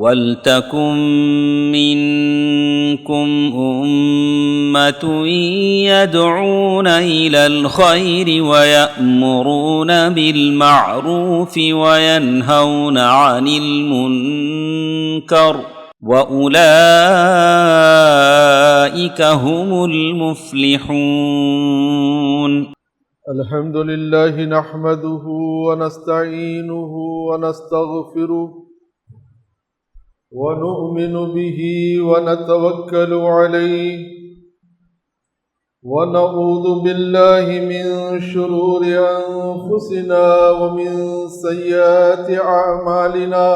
وَلْتَكُنْ مِنْكُمْ أُمَّةٌ يَدْعُونَ إِلَى الْخَيْرِ وَيَأْمُرُونَ بِالْمَعْرُوفِ وَيَنْهَوْنَ عَنِ الْمُنْكَرِ وَأُولَئِكَ هُمُ الْمُفْلِحُونَ. الحمد لله نحمده ونستعينه ونستغفره ونؤمن به ونتوكل عليه ونعوذ بالله من شرور أنفسنا ومن سيئات أعمالنا.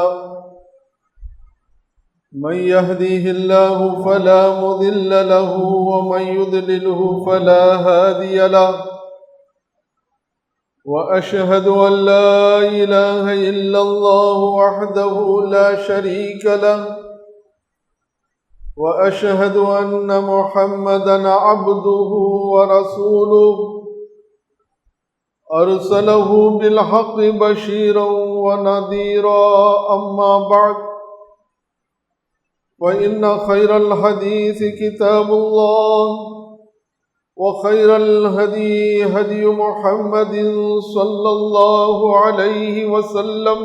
من يهديه الله فلا مضل له ومن يضلله فلا هادي له. وأشهد أن لا إله إلا الله وحده لا شريك له، وأشهد أن محمدا عبده ورسوله أرسله بالحق بشيرا ونذيرا. أما بعد، فإن خير الحديث كتاب الله، وخير الهدي هدي محمد صلى الله عليه وسلم،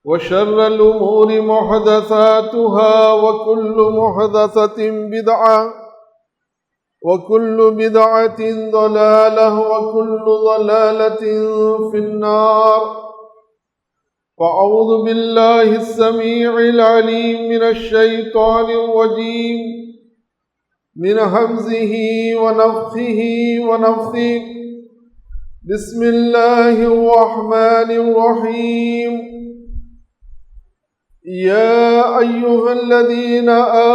وشر الأمور محدثاتها، وكل محدثة بدعة، وكل بدعة ضلالة، وكل ضلالة في النار. فأعوذ بالله السميع العليم من الشيطان الرجيم من همزه ونفخه ونفثه. بسم الله الرحمن الرحيم. يا أيها الذين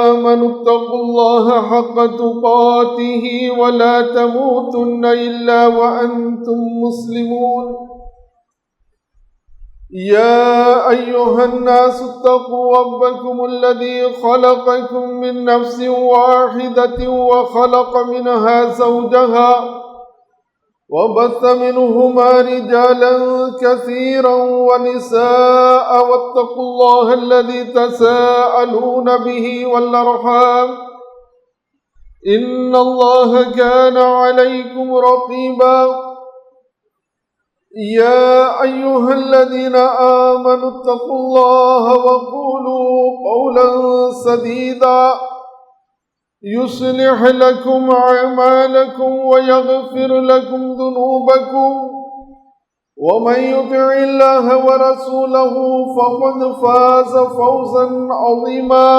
آمنوا اتقوا الله حق تقاته ولا تموتن إلا وأنتم مسلمون. يا أيها الناس اتقوا ربكم الذي خلقكم من نفس واحدة وخلق منها زوجها وبث منهما رجالا كثيرا ونساء. واتقوا الله الذي تساءلون به والأرحام، إن الله كان عليكم رقيبا. يا أيها الذين آمنوا اتقوا الله وقولوا قولا سديدا يصلح لكم أعمالكم ويغفر لكم ذنوبكم، ومن يطع الله ورسوله فقد فاز فوزا عظيما.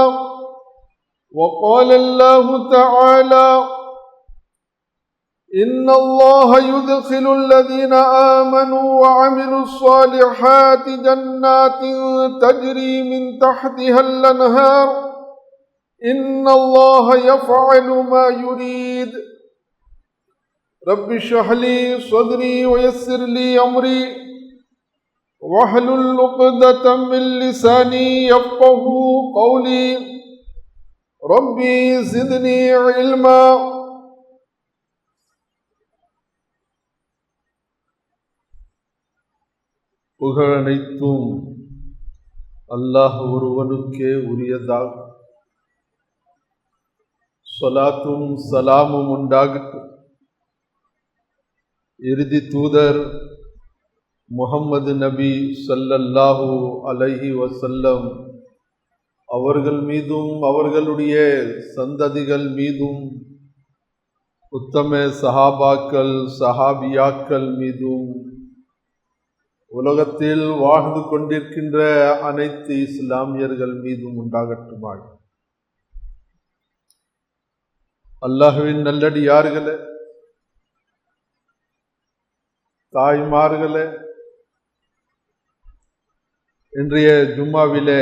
وقال الله تعالى: إن الله يدخل الذين آمنوا وعملوا الصالحات جنات تجري من تحتها الأنهار، إن الله يفعل ما يريد. رب اشرح لي صدري ويسر لي أمري واحلل عقدة من لساني يفقه قولي. ربي زدني علما. புகழனைத்தும் அல்லாஹ் ஒருவனுக்கே உரியதாகும். ஸலாத்தும் சலாமும் உண்டாகட்டும் இறுதி தூதர் முஹம்மது நபி ஸல்லல்லாஹு அலைஹி வஸல்லம் அவர்கள் மீதும் அவர்களுடைய சந்ததிகள் மீதும் உத்தம சஹாபாக்கள் சஹாபியாக்கள் மீதும் உலகத்தில் வாழ்ந்து கொண்டிருக்கின்ற அனைத்து இஸ்லாமியர்கள் மீதும் உண்டாகட்டுமாக. அல்லாஹ்வின் நல்லடியார்களே, தாய்மார்களே, இன்றைய ஜும்மாவிலே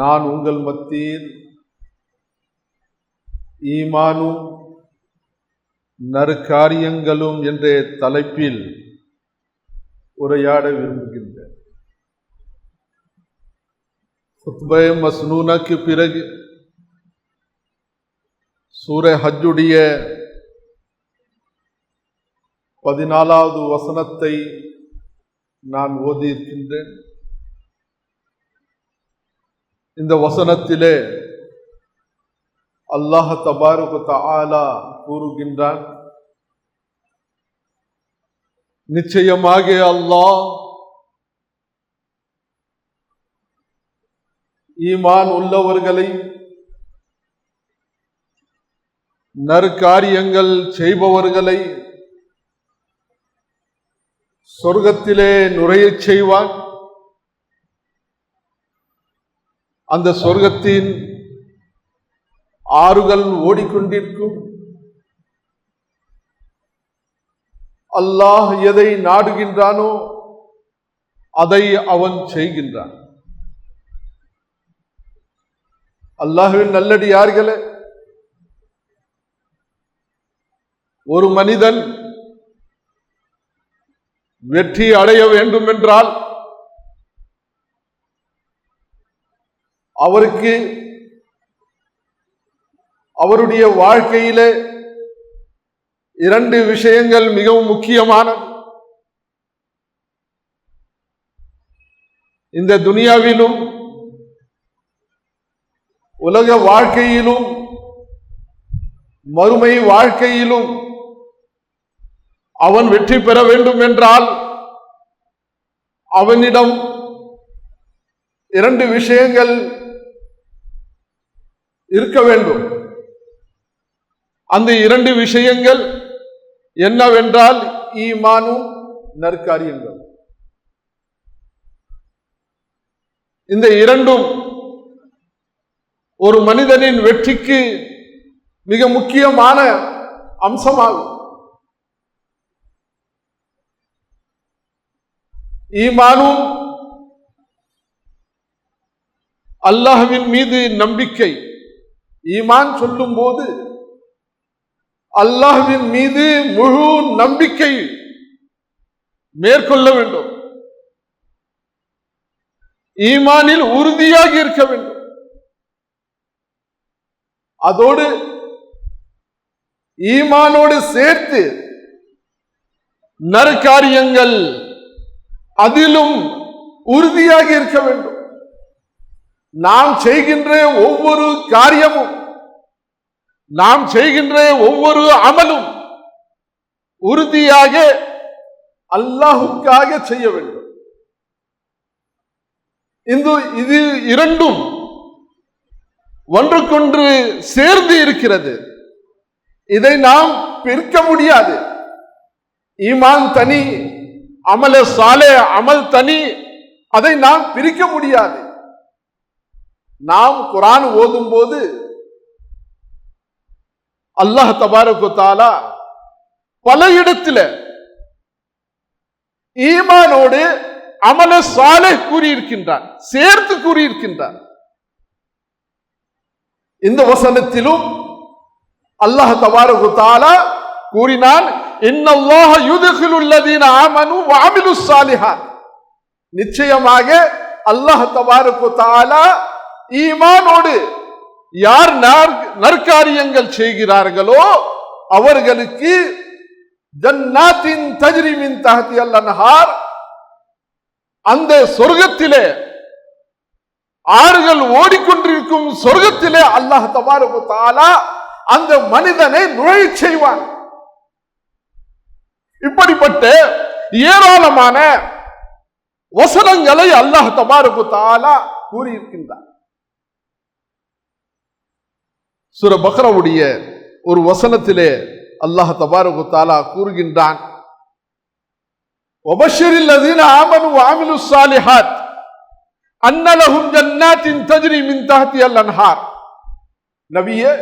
நான் உங்கள் மத்தியில் ஈமானும் நற்காரியங்களும் என்ற தலைப்பில் உரையாட விரும்புகின்றேன். குத்பே மஸ்னூனாக்கு பிறகு சூரே ஹஜ்ஜுடைய 14வது வசனத்தை நான் ஓதியிருக்கின்றேன். இந்த வசனத்திலே அல்லாஹ் தபாரக வ தஆலா கூறுகின்றான், நிச்சயமாக அல்லாஹ் ஈமான் உள்ளவர்களை நற்காரியங்கள் செய்பவர்களை சொர்க்கத்திலே நுழையச் செய்வான். அந்த சொர்க்கத்தின் ஆறுகள் ஓடிக்கொண்டிருக்கும். அல்லாஹ் எதை நாடுகின்றானோ அதை அவன் செய்கின்றான். அல்லாஹ்வின் நல்லடியார்களே, ஒரு மனிதன் வெற்றி அடைய வேண்டும் என்றால் அவருக்கு அவருடைய வாழ்க்கையிலே இரண்டு விஷயங்கள் மிகவும் முக்கியமானது. இந்த துனியாவிலும் உலக வாழ்க்கையிலும் மறுமை வாழ்க்கையிலும் அவன் வெற்றி பெற வேண்டும் என்றால் அவனிடம் இரண்டு விஷயங்கள் இருக்க வேண்டும். அந்த இரண்டு விஷயங்கள் என்னவென்றால் ஈமானும் நற்காரியங்கள். இந்த இரண்டும் ஒரு மனிதனின் வெற்றிக்கு மிக முக்கியமான அம்சமாகும். ஈமானும் அல்லாஹ்வின் மீது நம்பிக்கை. ஈமான் சொல்லும் போது அல்லாஹ்வின் மீது முழு நம்பிக்கை மேற்கொள்ள வேண்டும். ஈமானில் உறுதியாக இருக்க வேண்டும். அதோடு ஈமானோடு சேர்த்து நற்காரியங்கள் அதிலும் உறுதியாக இருக்க வேண்டும். நாம் செய்கின்ற ஒவ்வொரு காரியமும், நாம் செய்கின்ற ஒவ்வொரு அமலும் உறுதியாக அல்லாஹுக்காக செய்ய வேண்டும். இது இரண்டும் ஒன்றுக்கொன்று சேர்ந்து இருக்கிறது. இதை நாம் பிரிக்க முடியாது. ஈமான் தனி, அமல சாலே அமல் தனி, அதை நாம் பிரிக்க முடியாது. நாம் குர்ஆன் ஓதும் போது அல்லாஹ் தபாரக வ தஆலா பல இடத்தில் ஈமானோடு அமல சாலே கூறியிருக்கின்றார், சேர்த்து கூறியிருக்கின்றார். இந்த வசனத்திலும் அல்லாஹ் தபாரக வ தஆலா கூறினான், இன்னல்லாஹ யுத்கிலுல் லதீன ஆமனு வ அமிலுஸ் ஸாலிஹாத். நிச்சயமாக அல்லாஹ் தபாரக வ தஆலா ஈமானோடு யார் நற்காரியங்கள் செய்கிறார்களோ அவர்களுக்கு ஜன்னாத்தின் தஜ்ரி மின் தஹ்திஹல் அன்ஹார், அந்த சொர்க்கத்திலே ஆறுகள் ஓடிக்கொண்டிருக்கும் சொர்க்கத்திலே அல்லாஹ் தபாரக வ தஆலா அந்த மனிதனை நுழையச் செய்வான். இப்படிப்பட்ட ஏராளமான வசனங்களை அல்லாஹ் தபாரக வ தஆலா கூறியிருக்கின்றார். சூரா பக்ராவுடைய ஒரு வசனத்திலே அல்லாஹ் தபாரக வ தஆலா கூறுகின்றான், வபஷிரில் லதீன ஆமனு வ அமிலுஸ் ஸாலிஹாத் அன்ன லஹும் ஜன்னாத்தின் தஜ்ரி மின் தஹ்திஹல் அன்ஹார். நபியே,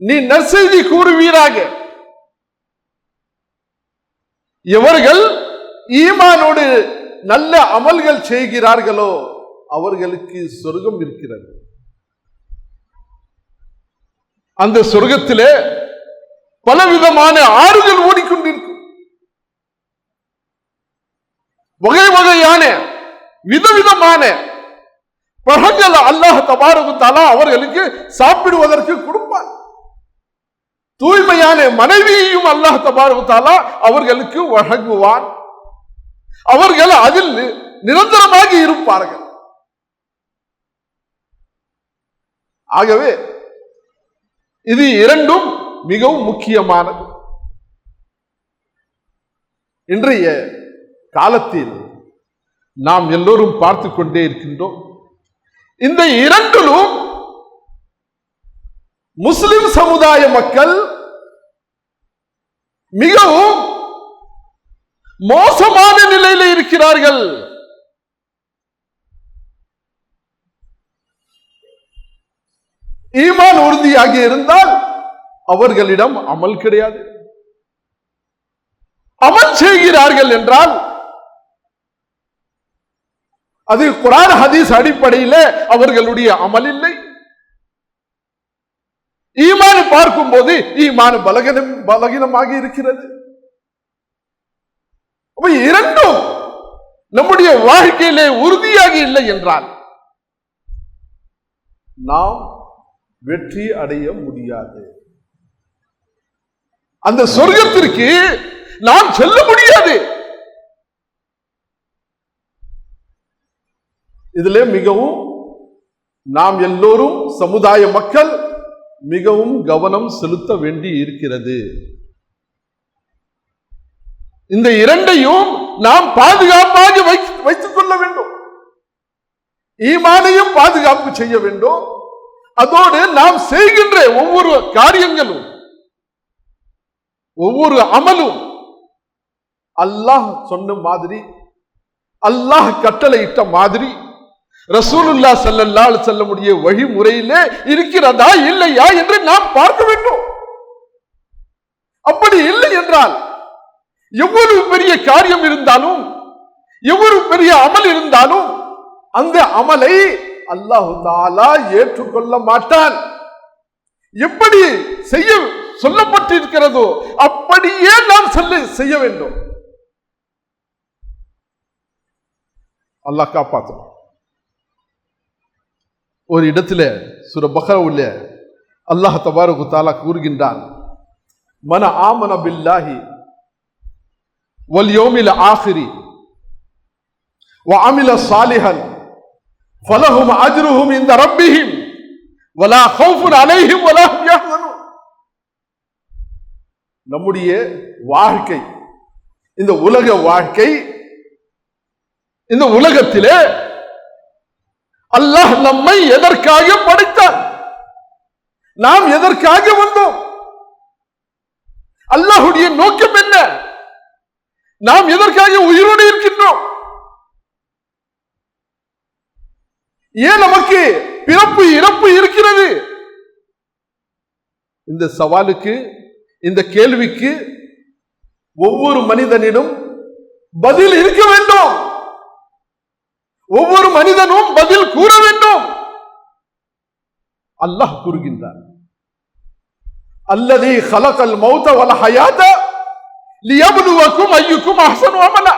நீ நற்செய்தி கூறுவீராக. எவர்கள் ஈமானோடு நல்ல அமல்கள் செய்கிறார்களோ அவர்களுக்கு சொர்க்கம் இருக்கிறது. அந்த சொர்க்கத்திலே பலவிதமான ஆறுகள் ஓடிக்கொண்டிருக்கும். வகை வகையான விதவிதமான பழங்கள் அல்லாஹ் தபாரக வ தஆலா அவர்களுக்கு சாப்பிடுவதற்கு கொடுப்பார். தூய்மையான மனைவியையும் அல்லாஹ் தபாரக வ தஆலா அவர்களுக்கு வழங்குவான். அவர்கள் அதில் நிரந்தரமாக இருப்பார்கள். ஆகவே இது இரண்டும் மிகவும் முக்கியமானது. இன்றைய காலத்தில் நாம் எல்லோரும் பார்த்து கொண்டே இருக்கின்றோம். இந்த இரண்டிலும் முஸ்லிம் சமுதாய மக்கள் மிகவும் மோசமான நிலையில் இருக்கிறார்கள். ஈமான் உறுதியாக இருந்தால் அவர்களிடம் அமல் கிடையாது. அமல் செய்கிறார்கள் என்றால் அது குர்ஆன் ஹதீஸ் அடிப்படையில் அவர்களுடைய அமல் இல்லை. ஈமான் பார்க்கும் போது ஈமான் பலகீனமாக இருக்கிறது. இரண்டும் நம்முடைய வாழ்க்கையிலே உறுதியாக இல்லை என்றால் நாம் வெற்றி அடைய முடியாது. அந்த சொர்க்கத்திற்கு நாம் செல்ல முடியாது. இதிலே மிகவும் நாம் எல்லோரும் சமுதாய மக்கள் மிகவும் கவனம் செலுத்த வேண்டி இருக்கிறது. இந்த இரண்டையும் நாம் பாதுகாப்பாக வைத்துக் கொள்ள வேண்டும். ஈமானையும் பாதுகாப்பு செய்ய வேண்டும். அதோடு நாம் செய்கின்ற ஒவ்வொரு காரியங்களும் ஒவ்வொரு அமலும் அல்லாஹ் சொன்ன மாதிரி, அல்லாஹ் கட்டளையிட்ட மாதிரி, ரசூலுல்லாஹ் ஸல்லல்லாஹு அலைஹி வஸல்லம் உடைய வழிமுறையிலே இருக்கிறதா இல்லையா என்று நாம் பார்க்க வேண்டும். அப்படி இல்லை என்றால் எவ்வளவு பெரிய காரியம் இருந்தாலும், எவ்வளவு பெரிய அமல் இருந்தாலும் அந்த அமலை அல்லாஹ் தஆலா ஏற்றுக்கொள்ள மாட்டான். எப்படி செய்ய சொல்லப்பட்டிருக்கிறதோ அப்படியே நாம் செய்ய வேண்டும். அல்லாஹ் காப்பாற்றும். ஒரு இடத்துல சூரா பக்ராவுல அல்லாஹ் தபாரக வ தஆலா கூறுகின்றான், மன ஆமன பில்லாஹி வல் யௌமில் ஆகிரி வ அமில சாலிஹன் ஃபலஹும் அஜ்ருஹும் இன்த ரப்பிஹிம் வலா கௌஃபுன் அலைஹிம் வலா ஹும் யஹ்ஸனூன். நம்முடைய வாழ்க்கை, இந்த உலக வாழ்க்கை, இந்த உலகத்திலே அல்லாஹ் நம்மை எதற்காக படைத்தான்? நாம் எதற்காக வந்தோம்? அல்லாஹ்வுடைய நோக்கம் என்ன? நாம் எதற்காக உயிரோடு இருக்கின்றோம்? ஏன் நமக்கு பிறப்பு இறப்பு இருக்கிறது? இந்த சவாலுக்கு, இந்த கேள்விக்கு ஒவ்வொரு மனிதனிடம் பதில் இருக்க வேண்டும். ஒவ்வொரு மனிதனும் பதில் கூற வேண்டும். அல்லாஹ் கூறுகின்றார், அல்லதி خلقல் மௌத வல் ஹயாத லியப்லுவக்கும் அய்யுக்கும் அஹ்ஸனு அமலா.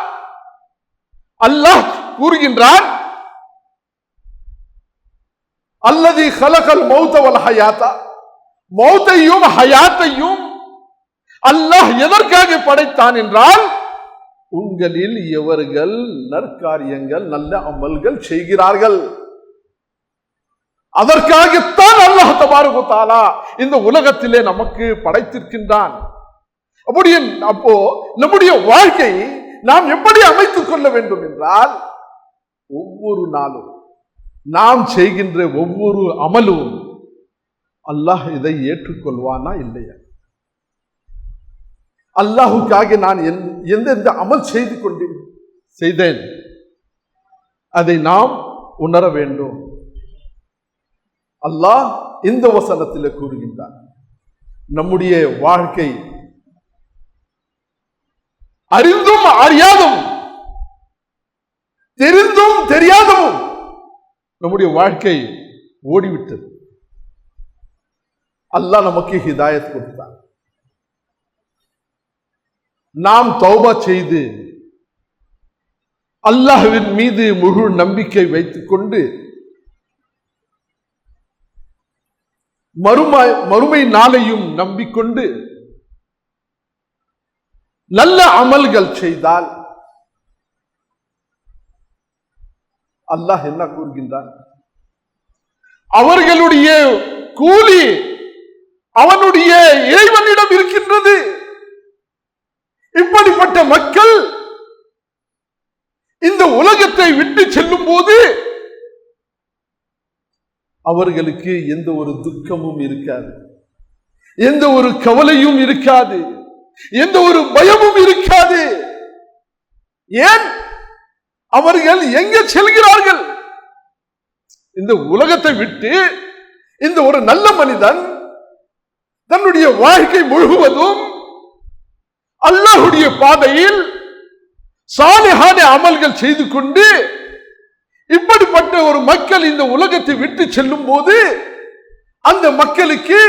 அல்லாஹ் கூறுகின்றான், அல்லதி خلقல் மௌத வல் ஹயாத, மௌத்தையும் ஹயாத்தையும் அல்லாஹ் எதற்காக படைத்தான் என்றால், உங்களில் எவர்கள் நற்காரியங்கள் நல்ல அமல்கள் செய்கிறார்கள் அதற்காகத்தான் அல்லாஹ் தபாரக வ தஆலா இந்த உலகத்திலே நமக்கு படைத்திருக்கின்றான். அப்போ நம்முடைய வாழ்க்கை நாம் எப்படி அமைத்துக் கொள்ள வேண்டும் என்றால், ஒவ்வொரு நாளும் நாம் செய்கின்ற ஒவ்வொரு அமலும் அல்லாஹ் இதை ஏற்றுக்கொள்வானா இல்லையா? அல்லாஹுக்காக நான் எந்தெந்த அமல் செய்தேன் அதை நாம் உணர வேண்டும். அல்லாஹ் இந்த வசனத்தில் கூறுகின்றார், நம்முடைய வாழ்க்கை அறிந்தும் அறியாதும், தெரிந்தும் தெரியாதவும் நம்முடைய வாழ்க்கை ஓடிவிட்டது. அல்லாஹ் நமக்கு ஹிதாயத் கொடுத்தார். நாம் தௌபா செய்து அல்லாஹ்வின் மீது முழு நம்பிக்கை வைத்துக் கொண்டு மறுமை நாளையும் நம்பிக்கொண்டு நல்ல அமல்கள் செய்தால் அல்லாஹ் என்ன கூறுகின்றான்? அவர்களுடைய கூலி அவனுடைய இறைவனிடம் இருக்கின்றது. இப்படிப்பட்ட மக்கள் இந்த உலகத்தை விட்டு செல்லும் போது அவர்களுக்கு எந்த ஒரு துக்கமும் இருக்காது, எந்த ஒரு கவலையும் இருக்காது, எந்த ஒரு பயமும் இருக்காது. ஏன்? அவர்கள் எங்க செல்கிறார்கள்? இந்த உலகத்தை விட்டு இந்த ஒரு நல்ல மனிதன் தன்னுடைய வாழ்க்கை முழுவதும் அல்லாஹ்வுடைய பாதையில் சாலிஹான அமல்கள் செய்து கொண்டு இப்படிப்பட்ட ஒரு மக்கள் இந்த உலகத்தை விட்டு செல்லும் போது அந்த மக்களுக்கு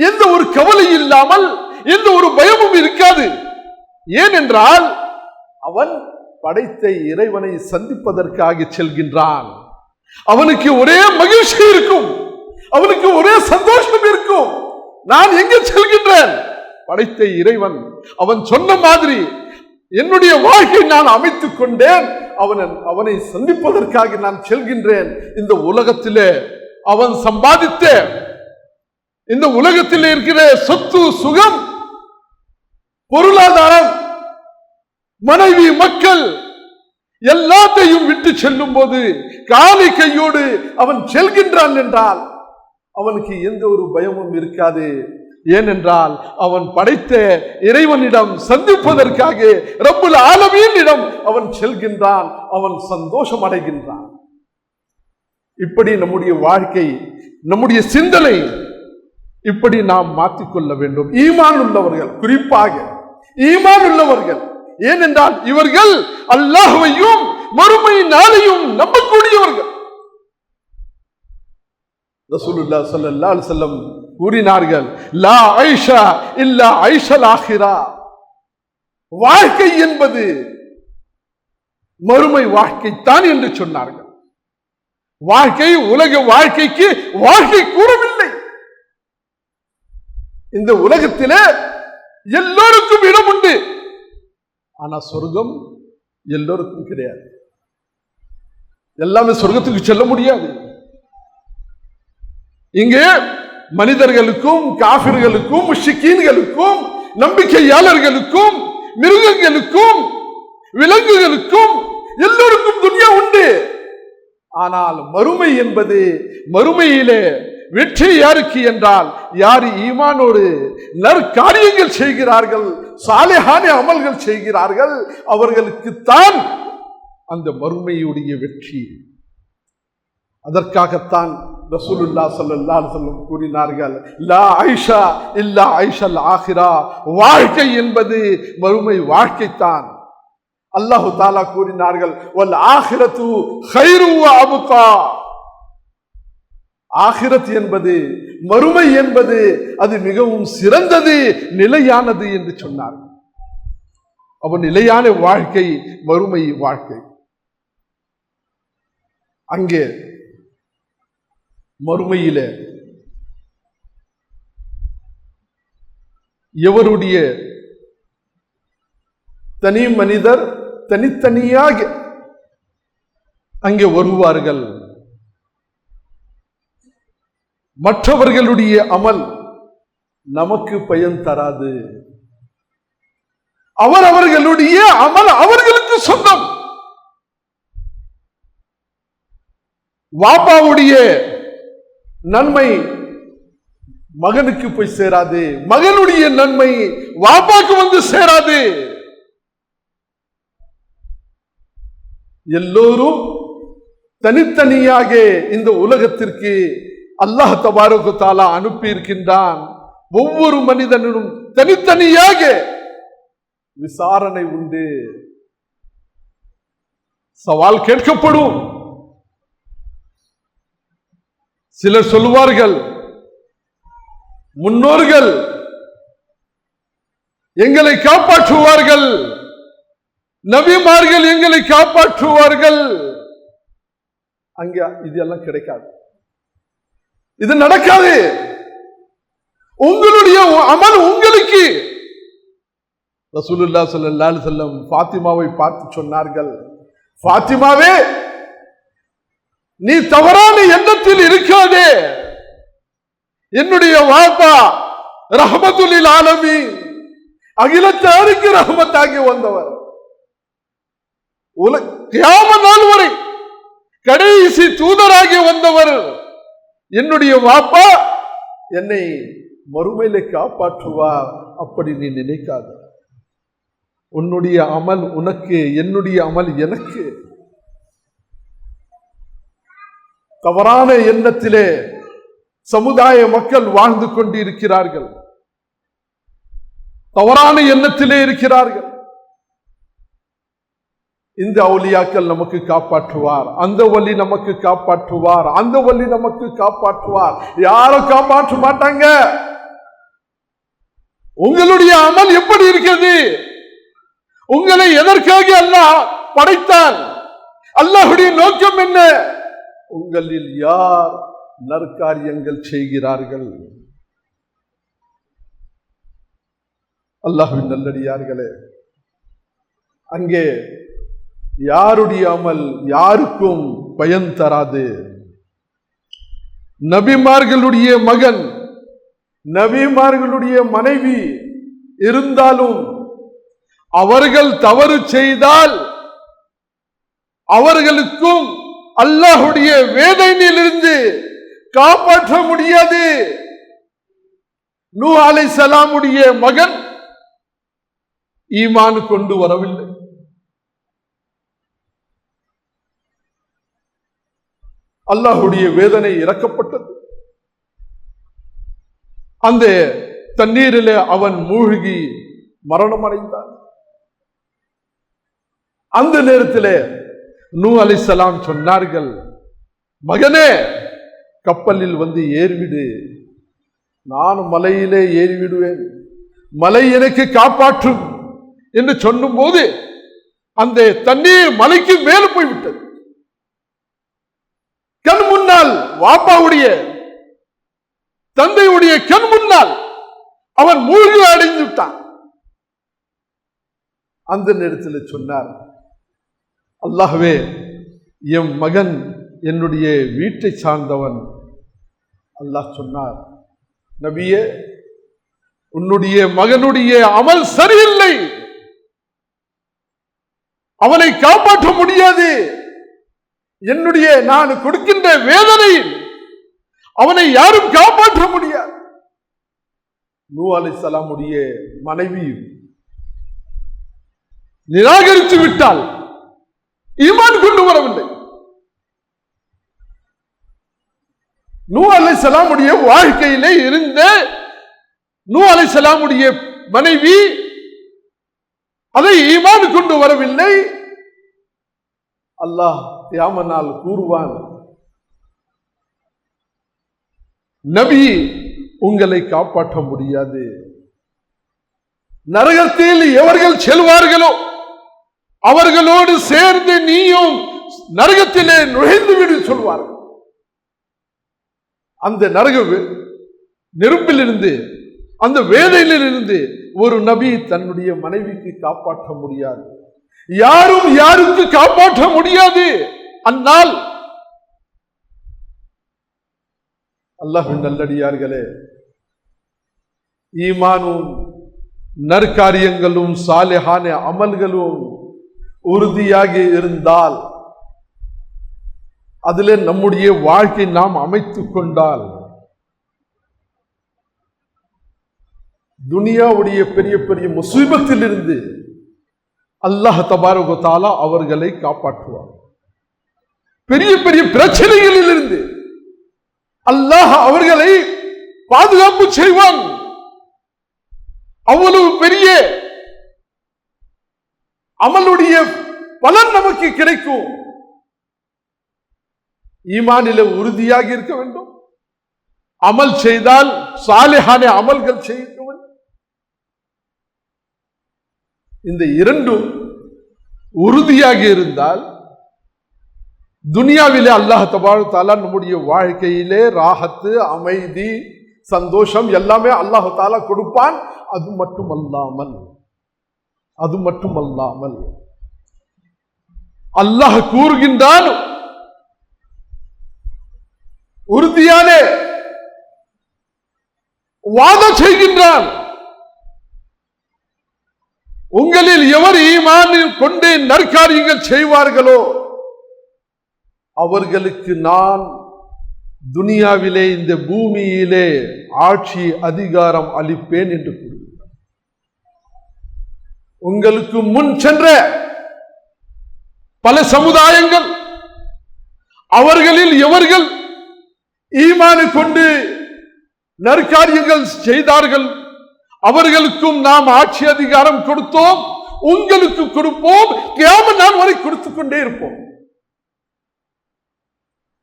எந்த ஒரு கவலை இல்லாமல் எந்த ஒரு பயமும் இருக்காது. ஏனென்றால் அவன் படைத்த இறைவனை சந்திப்பதற்காக செல்கின்றான். அவனுக்கு ஒரே மகிழ்ச்சி இருக்கும், அவனுக்கு ஒரே சந்தோஷம் இருக்கும். நான் எங்க செல்கின்றேன்? படைத்த இறைவன் அவன் சொன்ன மாதிரி என்னுடைய வாழ்க்கை நான் அமைத்துக் கொண்டேன். அவனை சந்திப்பதற்காக நான் செல்கின்றேன். இந்த உலகத்திலே அவன் சம்பாதித்த இந்த உலகத்தில் இருக்கிற சொத்து சுகம் பொருளாதாரம் மனைவி மக்கள் எல்லாத்தையும் விட்டு செல்லும் போது காலி கையோடு அவன் செல்கின்றான் என்றால் அவனுக்கு எந்த ஒரு பயமும் இருக்காது. ஏனென்றால் அவன் படைத்த இறைவனிடம் சந்திப்பதற்காக ரப்புல் ஆலமீனிடம் அவன் செல்கின்றான், அவன் சந்தோஷம் அடைகின்றான். இப்படி நம்முடைய வாழ்க்கை, நம்முடைய சிந்தனை இப்படி நாம் மாற்றிக்கொள்ள வேண்டும். ஈமான் உள்ளவர்கள், குறிப்பாக ஈமான் உள்ளவர்கள். ஏனென்றால் இவர்கள் அல்லாஹ்வையும் மறுமை நாளையும் நம்பக்கூடியவர்கள். ரசூலுல்லாஹ் ஸல்லல்லாஹு அலைஹி வஸல்லம் கூறினார்கள், லா ஐஷா இல்லா ஐஷல் ஆখিরা. வாழ்க்கை என்பது மறுமை வாழ்க்கை தான் என்று சொன்னார்கள். வாழ்க்கை உலக வாழ்க்கைக்கு வாழ்க்கை கூறவில்லை. இந்த உலகத்திலே எல்லோருக்கும் இடம் உண்டு, ஆனா சொர்க்கம் எல்லோருக்கும் கிடையாது. எல்லாமே சொர்க்கத்துக்கு செல்ல முடியாது. இங்கே மனிதர்களுக்கும் காஃபிர்களுக்கும் முஷ்ரிக்கீன்களுக்கும் நம்பிக்கையாளர்களுக்கும் மிருகங்களுக்கும் விலங்குகளுக்கும் எல்லோருக்கும் துன்யா உண்டு. ஆனால் மறுமை என்பது, மறுமையிலே வெற்றி யாருக்கு என்றால் யார் ஈமானோடு நற்காரியங்கள் செய்கிறார்கள், சாலிஹான அமல்கள் செய்கிறார்கள், அவர்களுக்குத்தான் அந்த மறுமையுடைய வெற்றி. அதற்காகத்தான் ரசூலுல்லாஹ் ஸல்லல்லாஹு அலைஹி வஸல்லம் கூறினார்கள், லா ஐஷா இல்லா ஐஷல் ஆখিরা. வாழ்க்கை என்பது மறுமை வாழ்க்கைத்தான். அல்லாஹ் தஆலா கூறினார்கள், வல் ஆখিরাத்து கைரு வ அப்கா. ஆখিরাத் என்பது, மறுமை என்பது அது மிகவும் சிறந்தது, நிலையானது என்று சொன்னார். அவன் நிலையான வாழ்க்கை மறுமை வாழ்க்கை. அங்கே மறுமையிலே எவருடைய தனி மனிதர் தனித்தனியாக அங்கே வருவார்கள். மற்றவர்களுடைய அமல் நமக்கு பயன் தராது. அவர்களுடைய அமல் அவர்களுக்கு சொந்தம். வாப்பாவுடைய நன்மை மகனுக்கு போய் சேராது, மகனுடைய நன்மை வாப்பாக்கு வந்து சேராது. எல்லோரும் தனித்தனியாக இந்த உலகத்திற்கு அல்லாஹ் தபாரக வ தஆலா அனுப்பி இருக்கின்றான். ஒவ்வொரு மனிதனும் தனித்தனியாக விசாரணை உண்டு, சவால் கேட்கப்படும். சிலர் சொல்லுவார்கள், முன்னோர்கள் எங்களை காப்பாற்றுவார்கள், நபிமார்கள் எங்களை காப்பாற்றுவார்கள். அங்க இதெல்லாம் கிடைக்காது, இது நடக்காது. உங்களுடைய அமல் உங்களுக்கு. ரசூலுல்லாஹ் ஸல்லல்லாஹு அலைஹி வஸல்லம் ஃபாத்திமாவை பார்த்து சொன்னார்கள், ஃபாத்திமாவே நீ தவறான எண்ணத்தில் இருக்காதே. என்னுடைய வாப்பா ரஹ்மத்துல் ஆலமீன், அகிலத்தாருக்கு ரஹ்மத்தாகி வந்தவர். கியாமத் நாள் வரை கடைசி தூதராகி வந்தவர். என்னுடைய வாப்பா என்னை மறுமையில காப்பாற்றுவார். அப்படி நீ நினைக்காத. உன்னுடைய அமல் உனக்கு, என்னுடைய அமல் எனக்கு. தவறான எண்ணத்திலே சமுதாய மக்கள் வாழ்ந்து கொண்டிருக்கிறார்கள். தவறான எண்ணத்திலே இருக்கிறார்கள். இந்த அவுலியாக்கள் நமக்கு காப்பாற்றுவார், அந்த வலி நமக்கு காப்பாற்றுவார், அந்த வலி நமக்கு காப்பாற்றுவார். யாரும் காப்பாற்ற மாட்டாங்க. உங்களுடைய அமல் எப்படி இருக்கிறது? உங்களை எதற்காக அல்லாஹ் படைத்தான்? அல்லாஹ்வுடைய நோக்கம் என்ன? உங்களில் யார் நற்காரியங்கள் செய்கிறார்கள்? அல்லாஹ்வின் நல்லடியார்களே, அங்கே யாருடைய அமல் யாருக்கும் பயன் தராது. நபிமார்களுடைய மகன், நபிமார்களுடைய மனைவி இருந்தாலும் அவர்கள் தவறு செய்தால் அவர்களுக்கும் அல்லாஹ்வுடைய வேதனையிலிருந்து காப்பாற்ற முடியாது. நூஹ் அலைஹிஸ்ஸலாமுடைய மகன் ஈமான் கொண்டு வரவில்லை. அல்லாஹ்வுடைய வேதனை இறக்கப்பட்டது. அந்த தண்ணீரிலே அவன் மூழ்கி மரணம் அடைந்தான். அந்த நேரத்திலே நூஹ் அலைஹிஸ்ஸலாம் சொன்னார்கள், மகனே கப்பலில் வந்து ஏறிவிடு, நான் மலையிலே ஏறிவிடுவேன், மலை எனக்கு காப்பாற்றும் என்று சொன்னும் போது அந்த தண்ணீர் மலைக்கு மேல் போய்விட்டது. கண் முன்னால் வாப்பாவுடைய தந்தையுடைய கண் முன்னால் அவன் மூழ்கி அடைந்து விட்டான். அந்த நேரத்தில் சொன்னார், அல்லாஹ்வே, என் மகன் என்னுடைய வீட்டை சார்ந்தவன். அல்லாஹ் சொன்னார், நபியே, உன்னுடைய மகனுடைய அமல் சரியில்லை, அவனை காப்பாற்ற முடியாது. என்னுடைய நான் கொடுக்கின்ற வேதனையில் அவனை யாரும் காப்பாற்ற முடியாது. நூஹ் அலைஹிஸ்ஸலாமுடைய மனைவி நிராகரித்து விட்டால், ஈமான் கொண்டு வரவில்லை. நூஹ் அலைஹிஸ்ஸலாமுடைய வாழ்க்கையிலே இருந்த நூஹ் அலைஹிஸ்ஸலாமுடைய மனைவி அதை ஈமான் கொண்டு வரவில்லை. அல்லாஹ் கியாமனால் கூறுவான், நபி உங்களை காப்பாற்ற முடியாது. நரகத்தில் எவர்கள் செல்வார்களோ அவர்களோடு சேர்ந்து நீயும் நரகத்திலே நுழைந்து விடு சொல்வார்கள். அந்த நரக நெருப்பிலிருந்து, அந்த வேதனையிலிருந்து ஒரு நபி தன்னுடைய மனைவிக்கு காப்பாற்ற முடியாது. யாரும் யாருக்கு காப்பாற்ற முடியாது. அந்நாள் அல்லாஹ்வின் நல்லடியார்களே, ஈமானும் நற்காரியங்களும் சாலிஹான அமல்களும் உறுதியாக இருந்தால், அதிலே நம்முடைய வாழ்க்கை நாம் அமைத்துக் கொண்டால், துனியாவுடைய பெரிய பெரிய முசீபத்தில் இருந்து அல்லாஹ் தபாரக வ தஆலா அவர்களை காப்பாற்றுவார். பெரிய பெரிய பிரச்சனைகளில் இருந்து அல்லாஹ் அவர்களை பாதுகாப்பு செய்வான். அவ்வளவு பெரிய அமலுடைய பலன் நமக்கு கிடைக்கும். ஈமானில உறுதியாக இருக்க வேண்டும். அமல் செய்தால் சாலிஹான அமல்கள் செய்ய வேண்டும். இந்த இரண்டும் உறுதியாக இருந்தால் துனியாவிலே அல்லாஹ் தபாரக வ தஆலா நம்முடைய வாழ்க்கையிலே ராஹத்து, அமைதி, சந்தோஷம் எல்லாமே அல்லாஹ் தஆலா கொடுப்பான். அது மட்டுமல்லாமல் அல்லாஹ் கூறுகின்றான், உறுதியான வாதம் செய்கின்றான். உங்களில் எவர் ஈமான் கொண்டு நற்காரியங்கள் செய்வார்களோ அவர்களுக்கு நான் துனியாவிலே இந்த பூமியிலே ஆட்சி அதிகாரம் அளிப்பேன் என்று கூறுகிறார். உங்களுக்கு முன் சென்ற பல சமுதாயங்கள் அவர்களில் எவர்கள் ஈமான் கொண்டு நற்காரியங்கள் செய்தார்கள் அவர்களுக்கும் நாம் ஆட்சி அதிகாரம் கொடுத்தோம், உங்களுக்கு கொடுப்போம், கியாமத் நாள் வரை கொடுத்துக் கொண்டே இருப்போம்.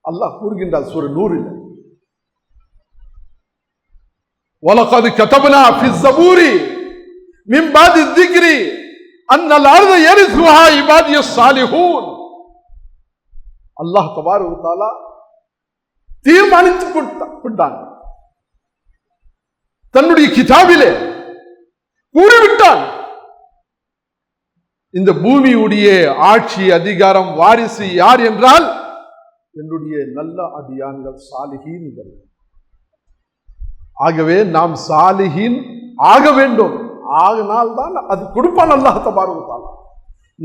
அல்லாஹ் கூறுகின்றார் சூரா நூரில், வலகத் கதப்னா ஃபிஸ் ஸபூரி மின் பாதி ذிக்ரி அன்னல் அர்த யரிஸுஹா இபாதியஸ் ஸாலிஹூன். அல்லாஹ் தபாரக வ தஆலா தீர்மானித்து கொண்டான், தன்னுடைய கிதாபிலே கூறிவிட்டான், இந்த பூமியுடைய ஆட்சி அதிகாரம் வாரிசு யார் என்றால் என்னுடைய நல்ல அடியான்கள் சாலிஹீன்கள். ஆகவே நாம் சாலிஹீன் ஆக வேண்டும். ஆகினால் தான் அது கொடுப்பான் அல்லாஹ் தபாரக வ தஆலா.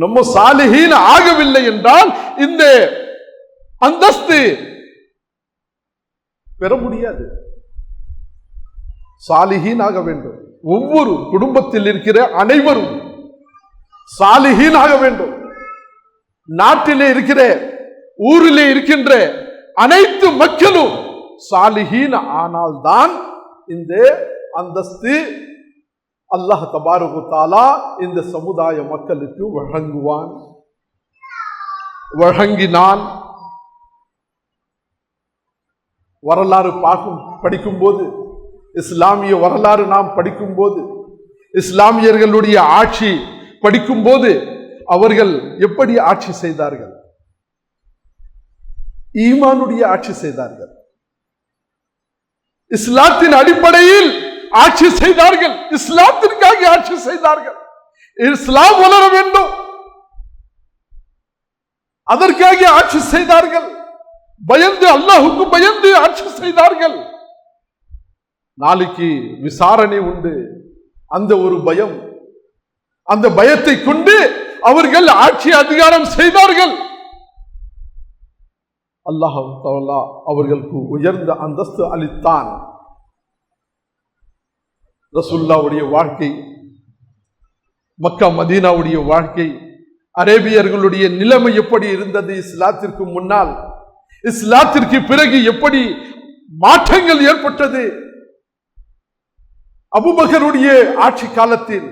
நம்ம சாலிஹீன் ஆகவில்லை என்றால் இந்த அந்தஸ்து பெற முடியாது. சாலிஹீன் ஆக வேண்டும். ஒவ்வொரு குடும்பத்தில் இருக்கிற அனைவரும் சாலிஹீன் ஆக வேண்டும். நாட்டிலே இருக்கிற ஊரிலே இருக்கின்ற அனைத்து மக்களும் சாலிஹீன் ஆனால்தான் இந்த அந்தஸ்து அல்லாஹ் தபாரக வ தஆலா இந்த சமுதாய மக்களுக்கு வழங்குவான், வழங்கினான். வரலாறு படிக்கும் போது, இஸ்லாமிய வரலாறு நாம் படிக்கும் போது, இஸ்லாமியர்களுடைய ஆட்சி படிக்கும் போது அவர்கள் எப்படி ஆட்சி செய்தார்கள்? ஈமானுடைய ஆட்சி செய்தார்கள், இஸ்லாத்தின் அடிப்படையில் ஆட்சி செய்தார்கள், இஸ்லாத்திற்காக ஆட்சி செய்தார்கள். இஸ்லாம் வளர வேண்டும், அதற்காக ஆட்சி செய்தார்கள். பயந்து, அல்லாஹுக்கு பயந்து ஆட்சி செய்தார்கள். நாளைக்கு விசாரணை உண்டு, அந்த ஒரு பயம், அந்த பயத்தை கொண்டு அவர்கள் ஆட்சி அதிகாரம் செய்தார்கள். அல்லாஹ் தஆலா அவர்களுக்கு உயர்ந்த அந்தஸ்து அளித்தான். ரசூலுல்லாஹ்வுடைய வாழ்க்கை, மக்கா மதீனாவுடைய வாழ்க்கை, அரேபியர்களுடைய நிலைமை எப்படி இருந்தது இஸ்லாத்திற்கு முன்னால், இஸ்லாத்திற்கு பிறகு எப்படி மாற்றங்கள் ஏற்பட்டது, அபூபக்கருடைய ஆட்சி காலத்தில்,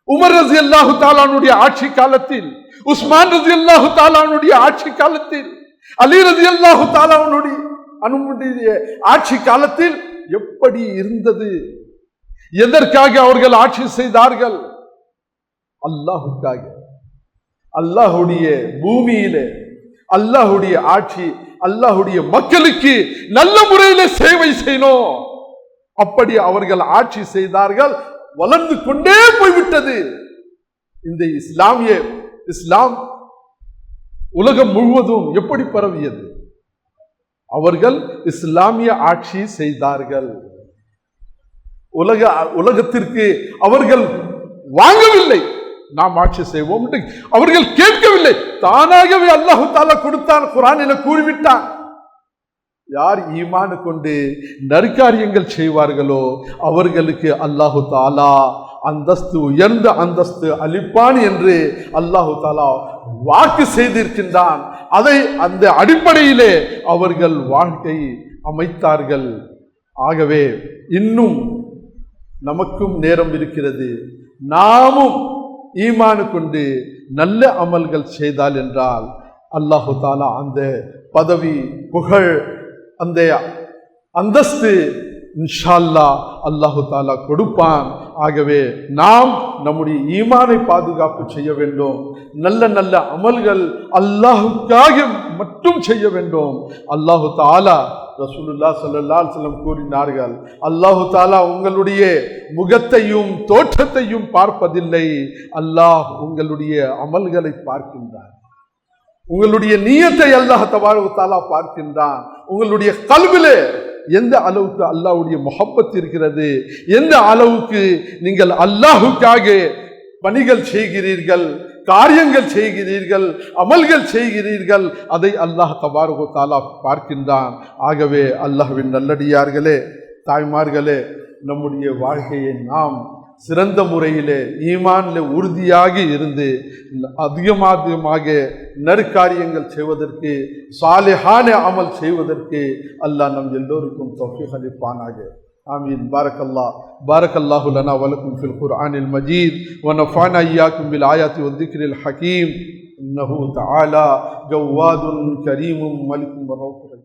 உமர் ரலியல்லாஹு தஆலாவுடைய ஆட்சி காலத்தில், உஸ்மான் ரலியல்லாஹு தஆலாவுடைய ஆட்சி காலத்தில், அலி ரலியல்லாஹு தஆலாவுடைய ஆட்சி காலத்தில் எப்படி இருந்தது? எதற்காக அவர்கள் ஆட்சி செய்தார்கள்? அல்லாஹ்வுக்காக. அல்லாஹ்வுடைய பூமியிலே அல்லாஹ்வுடைய ஆட்சி, அல்லாஹ்வுடைய மக்களுக்கு நல்ல முறையிலே சேவை செய்யணும். அப்படி அவர்கள் ஆட்சி செய்தார்கள். வளர்ந்து கொண்டே போய்விட்டது. இந்த இஸ்லாம் உலகம் முழுவதும் எப்படி பரவியது? அவர்கள் இஸ்லாமிய ஆட்சி செய்தார்கள். உலகத்திற்கு அவர்கள் வாங்கவில்லை, நாம் ஆட்சி செய்வோம் அவர்கள் கேட்கவில்லை, தானாகவே அல்லாஹ் தஆலா கொடுத்தான். குர்ஆனில் கூறிவிட்டான், யார் ஈமான் கொண்டு நற்காரியங்கள் செய்வார்களோ அவர்களுக்கு அல்லாஹ் தஆலா அந்தஸ்து, உயர்ந்த அந்தஸ்து அளிப்பான் என்று அல்லாஹ் தஆலா வாக்கு செய்திருக்கின்றான். அந்த அடிப்படையிலே அவர்கள் வாழ்க்கை அமைத்தார்கள். ஆகவே இன்னும் நமக்கும் நேரம் இருக்கிறது. நாமும் ஈமான் கொண்டு நல்ல அமல்கள் செய்தால் என்றால் அல்லாஹு தஆலா அந்த பதவி, புகழ், அந்த அந்தஸ்து இன்ஷா அல்லாஹ் அல்லாஹு தஆலா கொடுப்பான். ஆகவே நாம் நம்முடைய ஈமானை பாதுகாப்பு செய்ய வேண்டும். நல்ல நல்ல அமல்கள் அல்லாஹுக்காக மட்டும் செய்ய வேண்டும். அல்லாஹு தஆலா, ரசூலுல்லாஹ் ஸல்லல்லாஹு அலைஹி வஸல்லம் கூறினார்கள், அல்லாஹு தஆலா உங்களுடைய முகத்தையும் தோற்றத்தையும் பார்ப்பதில்லை, அல்லாஹ் உங்களுடைய அமல்களை பார்க்கின்றான். உங்களுடைய நியத்தை அல்லாஹ் தபாரக வ தஆலா பார்க்கின்றான். உங்களுடைய கல்விலே எந்த அளவுக்கு அல்லாஹ்வுடைய முஹப்பத் இருக்கிறது, எந்த அளவுக்கு நீங்கள் அல்லாஹுக்காக பணிகள் செய்கிறீர்கள், காரியங்கள் செய்கிறீர்கள், அமல்கள் செய்கிறீர்கள், அதை அல்லாஹ் தபாரக வ தஆலா பார்க்கின்றான். ஆகவே அல்லாஹ்வின் நல்லடியார்களே, தாய்மார்களே, நம்முடைய வாழ்க்கையை நாம் சிறந்த முறையிலே ஈமான்ல உறுதியாக இருந்து அதிகமாக நற்காரியங்கள் செய்வதற்கு, சாலிஹான அமல் செய்வதற்கு அல்லாஹ் நம் எல்லோருக்கும் தௌஃபீக் அளிப்பானாக. ஆமீன். பாரக்கல்லாஹு லனா வ லக்கும் ஃபில் குர்ஆனில் மஜீத் வ நஃபஅனா இய்யாக்கும் பில் ஆயாத்தி வ ذிக்ரில் ஹகீம். இன்னஹு தஆலா ஜவ்வாதுன் கரீமும் மலிக்கும் ரவுஃப்.